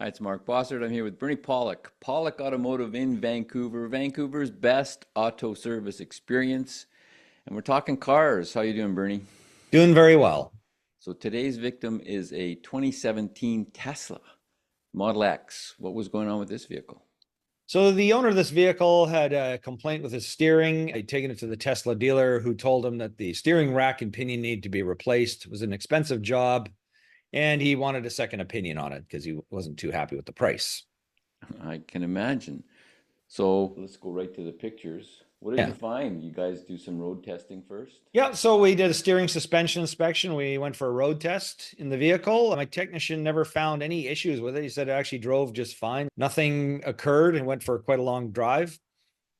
Hi, it's Mark Bossert. I'm here with Bernie Pawlik, Pawlik Automotive in Vancouver, Vancouver's best auto service experience. And we're talking cars. How you doing, Bernie? Doing very well. So today's victim is a 2017 Tesla Model X. What was going on with this vehicle? So the owner of this vehicle had a complaint with his steering. He'd taken it to the Tesla dealer who told him that the steering rack and pinion need to be replaced. It was an expensive job and he wanted a second opinion on it because he wasn't too happy with the price. I can imagine. So let's go right to the pictures. What did you Yeah. find? You guys do some road testing first? Yeah, so we did a steering suspension inspection. We went for a road test in the vehicle. My technician never found any issues with it. He said it actually drove just fine. Nothing occurred and went for quite a long drive.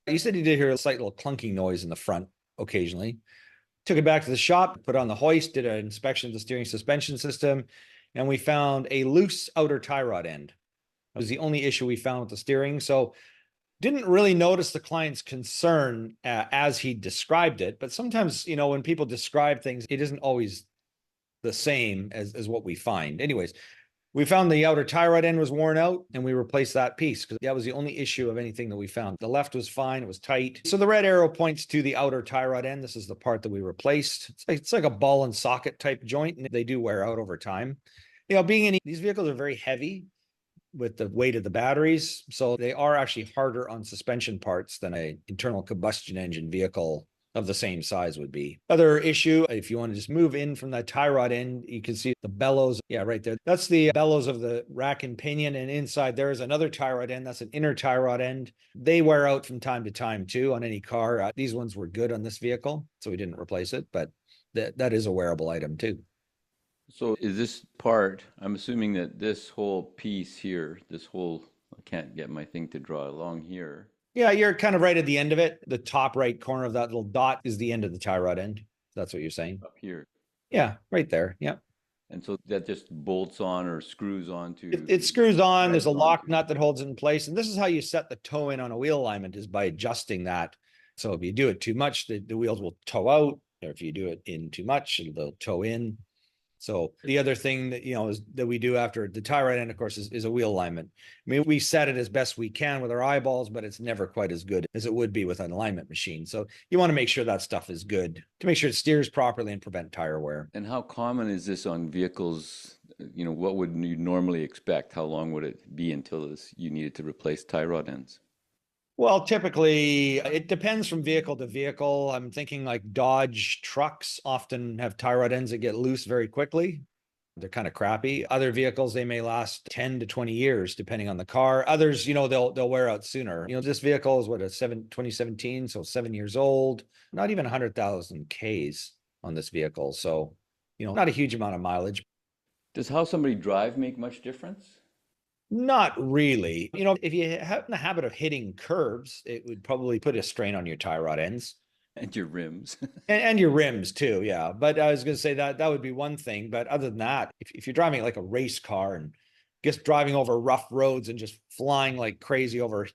He said he did hear a slight little clunking noise in the front occasionally. Took it back to the shop, put on the hoist, did an inspection of the steering suspension system, and we found a loose outer tie rod end. It was the only issue we found with the steering. So didn't really notice the client's concern as he described it. But sometimes, when people describe things, it isn't always the same as what we find. Anyways, we found the outer tie rod end was worn out and we replaced that piece because that was the only issue of anything that we found. The left was fine. It was tight. So the red arrow points to the outer tie rod end. This is the part that we replaced. It's like a ball and socket type joint and they do wear out over time. Being in these vehicles are very heavy with the weight of the batteries. So they are actually harder on suspension parts than a internal combustion engine vehicle of the same size would be. Other issue, if you want to just move in from that tie rod end, you can see the bellows. Yeah, right there. That's the bellows of the rack and pinion. And inside there is another tie rod end. That's an inner tie rod end. They wear out from time to time too on any car. These ones were good on this vehicle, so we didn't replace it, but that is a wearable item too. So is this part, I'm assuming that this whole piece here, I can't get my thing to draw along here. Yeah, you're kind of right at the end of it. The top right corner of that little dot is the end of the tie rod end. That's what you're saying. Up here. Yeah, right there. Yeah. And so that just bolts on or screws onto, It screws on. There's threads a lock onto. nut that holds it in place. And this is how you set the toe in on a wheel alignment is by adjusting that. So if you do it too much, the wheels will toe out. Or if you do it in too much, they'll toe in. So the other thing that is that we do after the tie rod end, of course, is a wheel alignment. I mean, we set it as best we can with our eyeballs, but it's never quite as good as it would be with an alignment machine. So you want to make sure that stuff is good to make sure it steers properly and prevent tire wear. And how common is this on vehicles? What would you normally expect? How long would it be until you needed to replace tie rod ends? Well, typically it depends from vehicle to vehicle. I'm thinking like Dodge trucks often have tie rod ends that get loose very quickly. They're kind of crappy. Other vehicles, they may last 10 to 20 years, depending on the car. Others, they'll wear out sooner. This vehicle is what, 2017, so 7 years old, not even 100,000 Ks on this vehicle. So, not a huge amount of mileage. Does how somebody drive make much difference? Not really. If you have the habit of hitting curbs, it would probably put a strain on your tie rod ends. And your rims? And your rims too, yeah. But I was going to say that would be one thing. But other than that, if you're driving like a race car and just driving over rough roads and just flying like crazy over,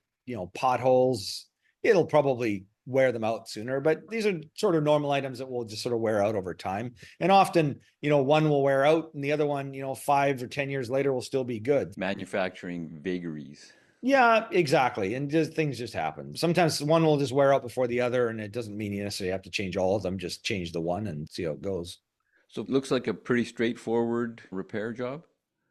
potholes, it'll probably wear them out sooner. But these are sort of normal items that will just sort of wear out over time. And often, one will wear out and the other one, 5 or 10 years later will still be good. Manufacturing vagaries. Yeah, exactly. And just things just happen. Sometimes one will just wear out before the other, and it doesn't mean you necessarily have to change all of them. Just change the one and see how it goes. So it looks like a pretty straightforward repair job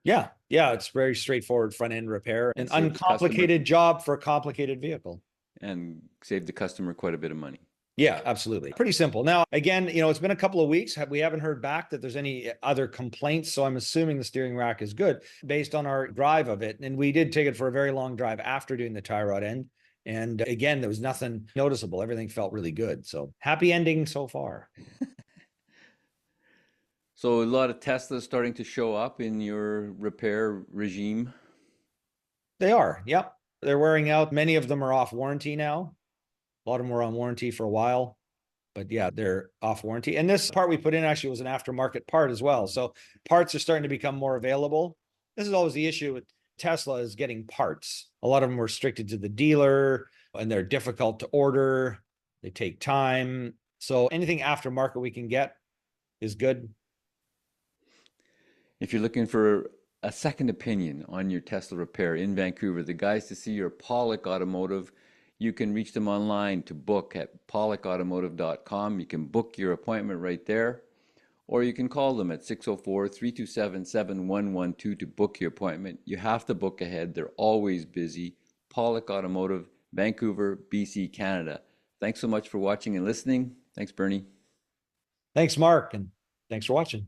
Yeah, yeah, it's very straightforward front end repair, an and save the customer uncomplicated job for a complicated vehicle. quite a bit of money. Yeah, absolutely. Pretty simple. Now, again, it's been a couple of weeks. We haven't heard back that there's any other complaints. So I'm assuming the steering rack is good based on our drive of it. And we did take it for a very long drive after doing the tie rod end. And again, there was nothing noticeable. Everything felt really good. So happy ending so far. So a lot of Teslas starting to show up in your repair regime. They are. Yep. They're wearing out. Many of them are off warranty now. A lot of them were on warranty for a while. But yeah, they're off warranty. And this part we put in actually was an aftermarket part as well. So parts are starting to become more available. This is always the issue with Tesla is getting parts. A lot of them were restricted to the dealer and they're difficult to order. They take time. So anything aftermarket we can get is good. If you're looking for a second opinion on your Tesla repair in Vancouver. The guys to see your Pawlik Automotive. You can reach them online to book at pawlikautomotive.com. You can book your appointment right there, or you can call them at 604-327-7112 to book your appointment. You have to book ahead. They're always busy. Pawlik Automotive, Vancouver, BC, Canada. Thanks so much for watching and listening. Thanks, Bernie. Thanks, Mark, and thanks for watching.